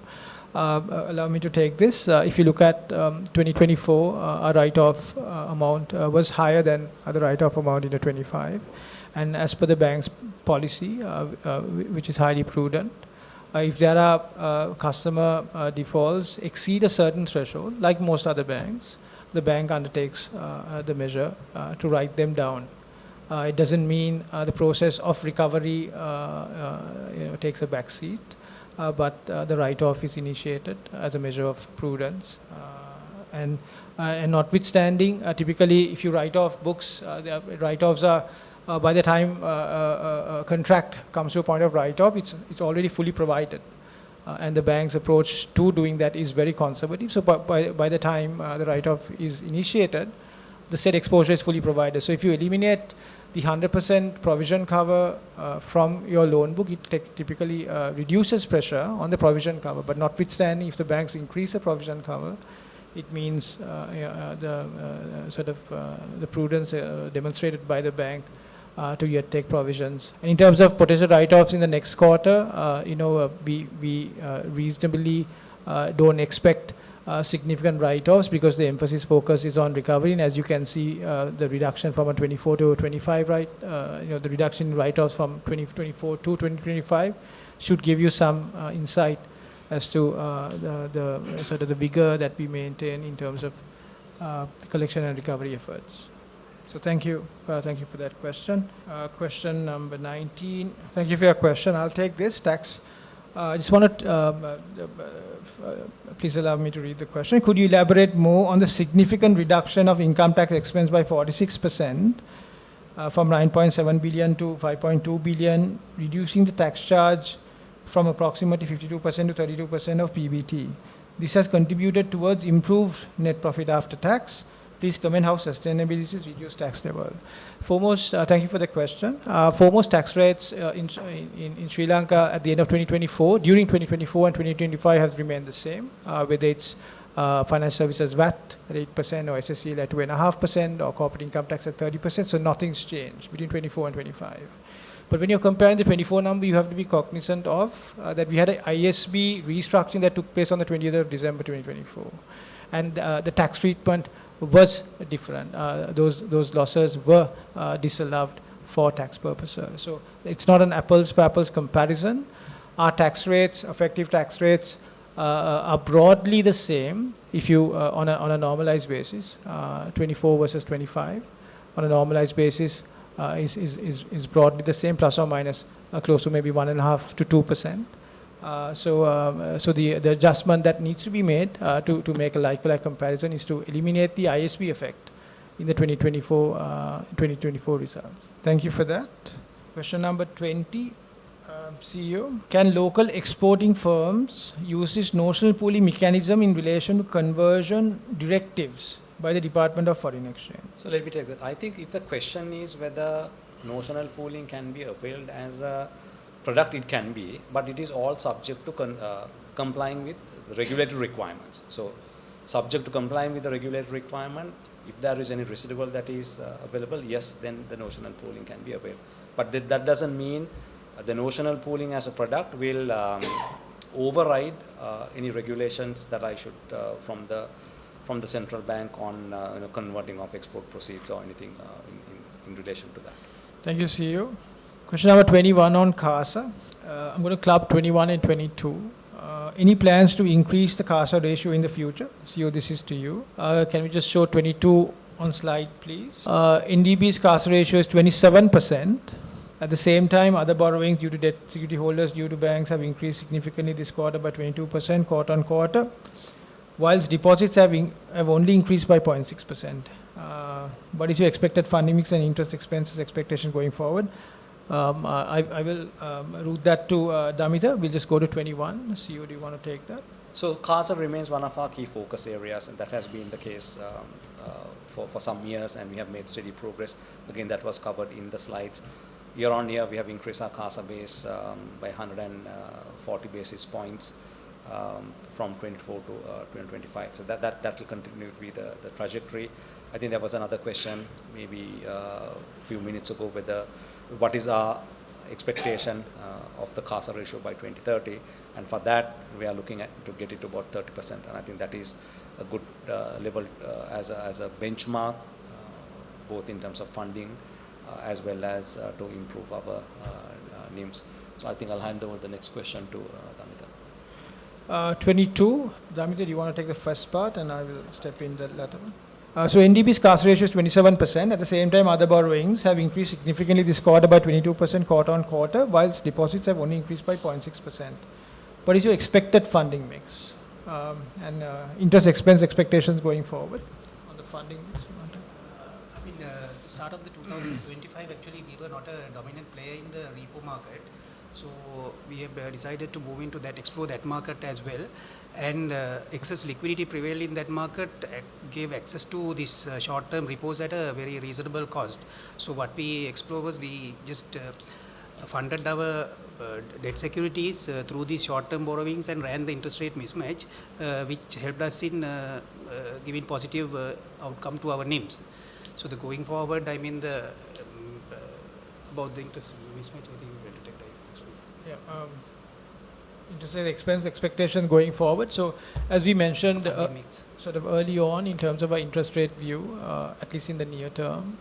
Allow me to take this. If you look at 2024, our write-off amount was higher than the write-off amount in the 25. And as per the bank's policy, which is highly prudent, if there are customer defaults exceed a certain threshold, like most other banks, the bank undertakes the measure to write them down. It doesn't mean the process of recovery takes a back seat, but the write-off is initiated as a measure of prudence. And notwithstanding, typically if you write off books, the write-offs are by the time a contract comes to a point of write-off, it's already fully provided. And the bank's approach to doing that is very conservative. So by the time the write-off is initiated, the said exposure is fully provided. So if you eliminate the 100% provision cover from your loan book, it typically reduces pressure on the provision cover. But notwithstanding, if the banks increase the provision cover, it means the prudence demonstrated by the bank to yet take provisions. And in terms of potential write-offs in the next quarter, we reasonably don't expect significant write-offs because the emphasis focus is on recovery. And as you can see, the reduction from a 24 to 25, the reduction in write-offs from 2024 to 2025 should give you some insight as to the vigor that we maintain in terms of collection and recovery efforts. So thank you for that question. Question number 19. Thank you for your question. I'll take this tax. I just want to, please allow me to read the question. Could you elaborate more on the significant reduction of income tax expense by 46% from 9.7 billion to 5.2 billion, reducing the tax charge from approximately 52% to 32% of PBT? This has contributed towards improved net profit after tax. Please comment how sustainable this is reduced tax level. Foremost, thank you for the question. Foremost tax rates in Sri Lanka at the end of 2024, during 2024 and 2025 has remained the same, whether it's financial services VAT at 8% or SSCL at 2.5% or corporate income tax at 30%. So nothing's changed between 24 and 25. But when you're comparing the 24 number, you have to be cognizant of that we had an ISB restructuring that took place on the 20th of December 2024. And the tax treatment was different. Those losses were disallowed for tax purposes. So it's not an apples for apples comparison. Our tax rates, effective tax rates, are broadly the same if you on a normalized basis, 24 versus 25. On a normalized basis, is broadly the same, plus or minus close to maybe 1.5 to 2%. So the adjustment that needs to be made to make a like-for-like comparison is to eliminate the ISB effect in the 2024 results. Thank you for that. Question number 20, CEO. Can local exporting firms use this notional pooling mechanism in relation to conversion directives by the Department of Foreign Exchange? So let me take that. I think if the question is whether notional pooling can be availed as a product, it can be, but it is all subject to complying with regulatory requirements. So subject to complying with the regulatory requirement, if there is any residual that is available, yes, then the notional pooling can be availed. But that doesn't mean the notional pooling as a product will override any regulations that I should from the central bank on converting of export proceeds or anything in relation to that. Thank you, CEO. Question number 21 on CASA. I'm going to club 21 and 22. Any plans to increase the CASA ratio in the future? CEO, this is to you. Can we just show 22 on slide, please? NDB's CASA ratio is 27%. At the same time, other borrowings due to debt security holders due to banks have increased significantly this quarter by 22% quarter on quarter, whilst deposits have only increased by 0.6%. What is your expected funding mix and interest expenses expectation going forward? I will route that to Damita. We'll just go to 21. CEO, do you want to take that? So CASA remains one of our key focus areas, and that has been the case for some years, and we have made steady progress. Again, that was covered in the slides. Year on year, we have increased our CASA base by 140 basis points from 24 to 2025. So that will continue to be the trajectory. I think there was another question maybe a few minutes ago whether what is our expectation of the CASA ratio by 2030, and for that we are looking at to get it to about 30%, and I think that is a good level as a benchmark, both in terms of funding as well as to improve our NIMs. So I think I'll hand over the next question to Damita. 22. Damita, do you want to take the first part and I will step in the latter one? So NDB's CASA ratio is 27%. At the same time, other borrowings have increased significantly this quarter by 22% quarter on quarter, whilst deposits have only increased by 0.6%. What is your expected funding mix and interest expense expectations going forward on the funding mix? The start of the 2025, actually, we were not a dominant player in the repo market. So we have decided to move into that, explore that market as well. And excess liquidity prevailed in that market, gave access to this short-term repos at a very reasonable cost. So what we explored was we just funded our debt securities through these short-term borrowings and ran the interest rate mismatch, which helped us in giving positive outcome to our NIMs. So the going forward, I mean about the interest mismatch, I think you better take that. Yeah. Interest rate expense expectation going forward. So as we mentioned sort of early on in terms of our interest rate view, at least in the near term,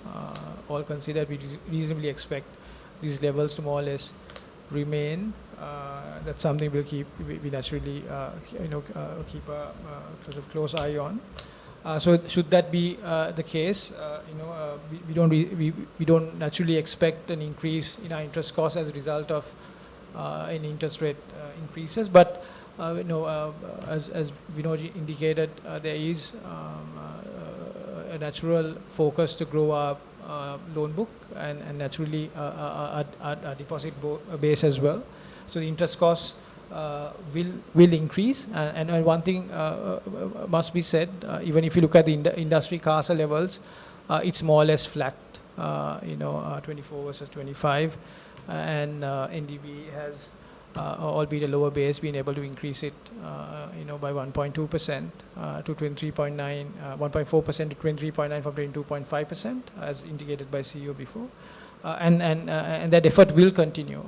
all considered, we reasonably expect these levels to more or less remain. That's something we naturally keep a sort of close eye on. So should that be the case, we don't naturally expect an increase in our interest costs as a result of any interest rate increases, but as Vinod indicated, there is a natural focus to grow our loan book and naturally our deposit base as well. So the interest costs will increase, and one thing must be said, even if you look at the industry CASA levels, it's more or less flat, 24 versus 25, and NDB has, albeit a lower base, been able to increase it, by 1.2% to 23.9, 1.4% to 23.9 from 22.5%, as indicated by CEO before. and that effort will continue,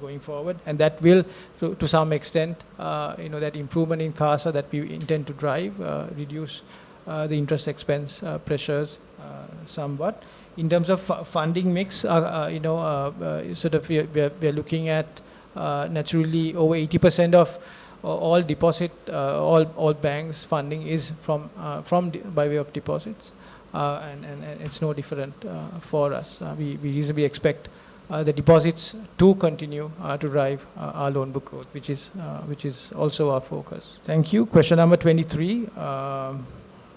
going forward, and that will, to some extent, that improvement in CASA that we intend to drive, reduce the interest expense pressures somewhat. In terms of funding mix, sort of we're looking at naturally over 80% of all deposit, all banks funding is by way of deposits, and it's no different for us. We reasonably expect the deposits to continue to drive our loan book growth, which is also our focus. Thank you. Question number 23.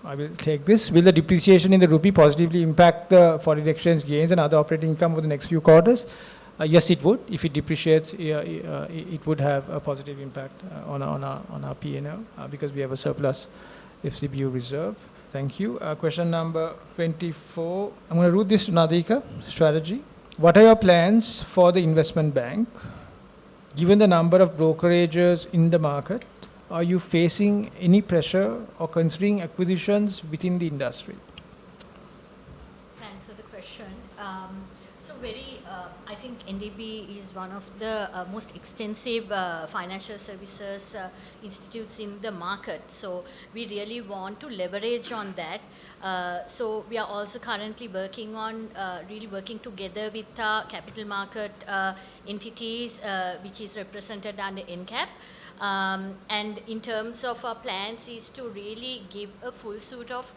I will take this. Will the depreciation in the rupee positively impact the foreign exchange gains and other operating income over the next few quarters? Yes, it would. If it depreciates, it would have a positive impact on our P&L because we have a surplus FCBU reserve. Thank you. Question number 24. I'm going to route this to Nadika. Strategy. What are your plans for the investment bank? Given the number of brokerages in the market, are you facing any pressure or considering acquisitions within the industry? Thanks for the question. I think NDB is one of the most extensive financial services institutes in the market. So we really want to leverage on that. So we are also currently working on really working together with capital market entities, which is represented under NCAP. And in terms of our plans is to really give a full suite of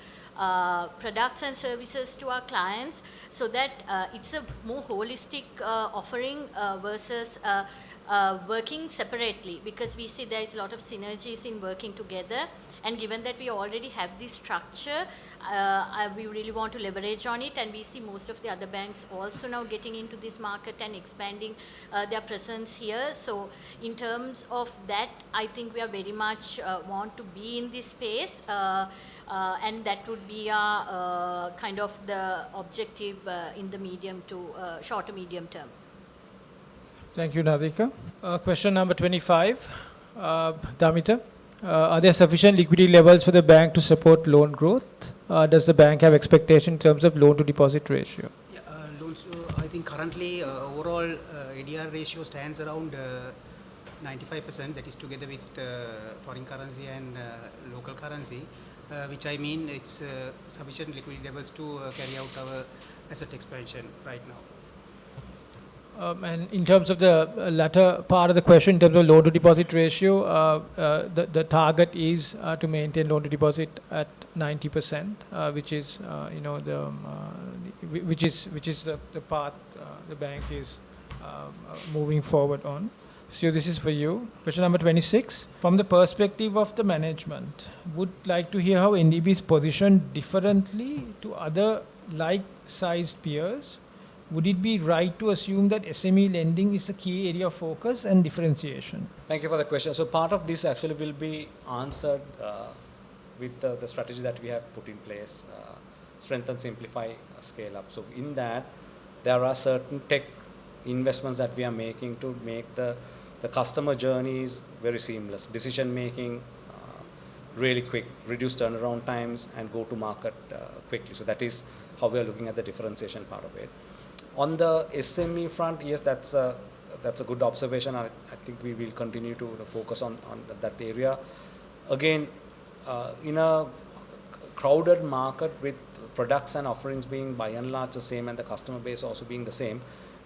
products and services to our clients so that it's a more holistic offering versus working separately, because we see there is a lot of synergies in working together, and given that we already have this structure, we really want to leverage on it, and we see most of the other banks also now getting into this market and expanding their presence here. So in terms of that, I think we are very much want to be in this space, and that would be our kind of the objective in the medium to short to medium term. Thank you, Nadika. Question number 25. Damita. Are there sufficient liquidity levels for the bank to support loan growth? Does the bank have expectation in terms of loan to deposit ratio? Yeah, loans, I think currently overall ADR ratio stands around 95%, that is together with foreign currency and local currency, which I mean it's sufficient liquidity levels to carry out our asset expansion right now. And in terms of the latter part of the question, in terms of loan to deposit ratio, the target is to maintain loan to deposit at 90%, which is which is the path the bank is moving forward on. So this is for you. Question number 26. From the perspective of the management, would like to hear how NDB is positioned differently to other like-sized peers. Would it be right to assume that SME lending is a key area of focus and differentiation? Thank you for the question. So part of this actually will be answered with the strategy that we have put in place, strengthen, simplify, scale up. So in that, there are certain tech investments that we are making to make the customer journeys very seamless, decision making really quick, reduce turnaround times, and go to market quickly. So that is how we are looking at the differentiation part of it. On the SME front, yes, that's a good observation. I think we will continue to focus on that area. Again, in a crowded market with products and offerings being by and large the same and the customer base also being the same,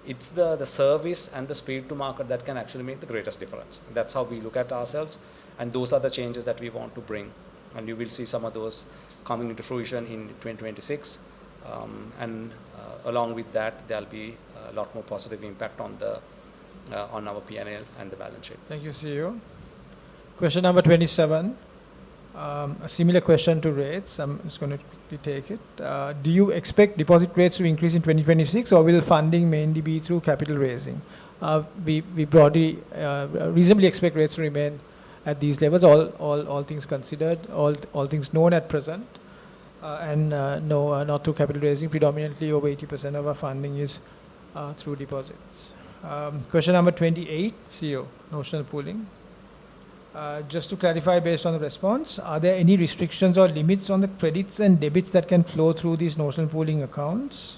it's the service and the speed to market that can actually make the greatest difference. That's how we look at ourselves, and those are the changes that we want to bring. And you will see some of those coming into fruition in 2026. And along with that, there'll be a lot more positive impact on our P&L and the balance sheet. Thank you, CEO. Question number 27. A similar question to rates. I'm just going to quickly take it. Do you expect deposit rates to increase in 2026, or will funding mainly be through capital raising? We broadly reasonably expect rates to remain at these levels, all things considered, all things known at present. And no, not through capital raising. Predominantly over 80% of our funding is through deposits. Question number 28, CEO, notional pooling. Just to clarify based on the response, are there any restrictions or limits on the credits and debits that can flow through these notional pooling accounts?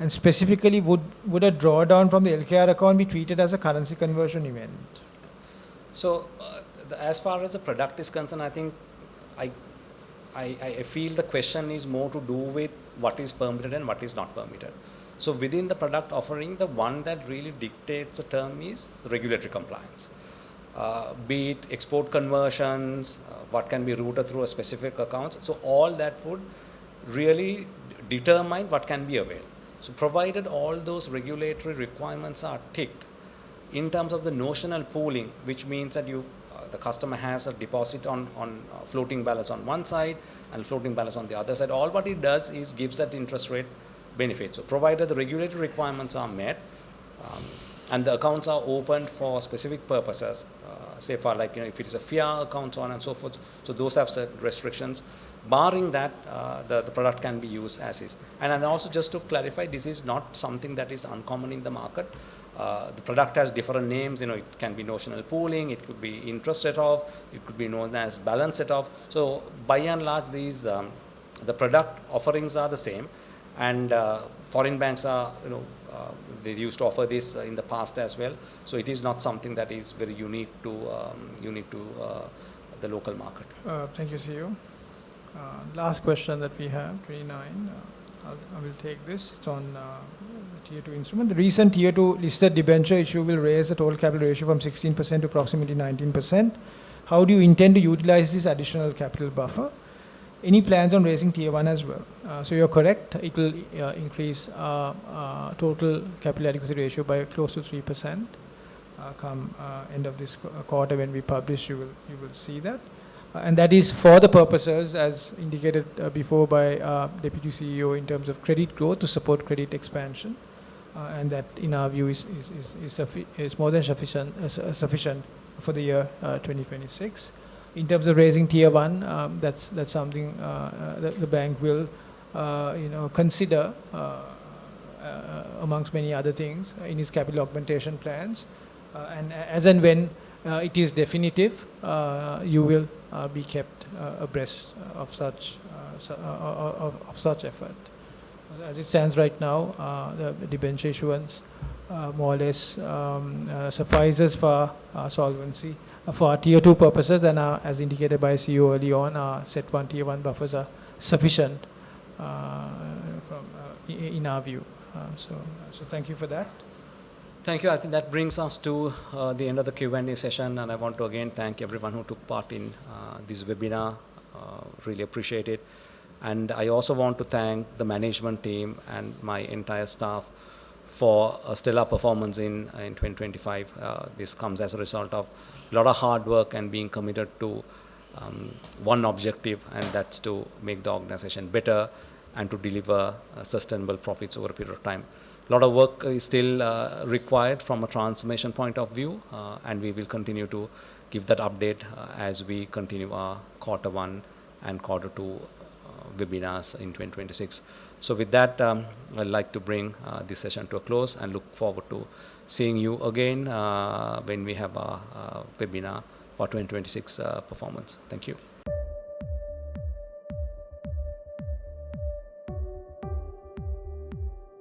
And specifically, would a drawdown from the LKR account be treated as a currency conversion event? So, as far as the product is concerned, I think I feel the question is more to do with what is permitted and what is not permitted. So, within the product offering, the one that really dictates the term is regulatory compliance. Be it export conversions, what can be routed through a specific account. So, all that would really determine what can be availed. So, provided all those regulatory requirements are ticked, in terms of the notional pooling, which means that the customer has a deposit on floating balance on one side and floating balance on the other side. All what it does is gives that interest rate benefit. So, provided the regulatory requirements are met and the accounts are opened for specific purposes, say for like if it is a FIA account, so on and so forth. So, those have certain restrictions. Barring that, the product can be used as is. And also just to clarify, this is not something that is uncommon in the market. The product has different names. It can be notional pooling, it could be interest set off, it could be known as balance set off. So by and large, these the product offerings are the same, and foreign banks are they used to offer this in the past as well. So it is not something that is very unique to the local market. Thank you, CEO. Last question that we have, 29. I will take this. It's on Tier 2 instrument. The recent Tier 2 listed debenture issue will raise the total capital ratio from 16% to approximately 19%. How do you intend to utilize this additional capital buffer? Any plans on raising Tier 1 as well? So you're correct. It will increase total capital adequacy ratio by close to 3%. Come end of this quarter when we publish, you will see that. And that is for the purposes, as indicated before by Deputy CEO, in terms of credit growth to support credit expansion. And that, in our view, is more than sufficient for the year 2026. In terms of raising Tier 1, that's something that the bank will consider amongst many other things in its capital augmentation plans. And as and when it is definitive, you will be kept abreast of such effort. As it stands right now, the debenture issuance more or less suffices for solvency for our Tier 2 purposes, and as indicated by CEO early on, our Set 1 Tier 1 buffers are sufficient in our view. So thank you for that. Thank you. I think that brings us to the end of the Q&A session, and I want to again thank everyone who took part in this webinar. Really appreciate it. And I also want to thank the management team and my entire staff for a stellar performance in 2025. This comes as a result of a lot of hard work and being committed to one objective, and that's to make the organization better and to deliver sustainable profits over a period of time. A lot of work is still required from a transformation point of view, and we will continue to give that update as we continue our quarter 1 and quarter 2 webinars in 2026. So with that, I'd like to bring this session to a close and look forward to seeing you again when we have our webinar for 2026 performance. Thank you.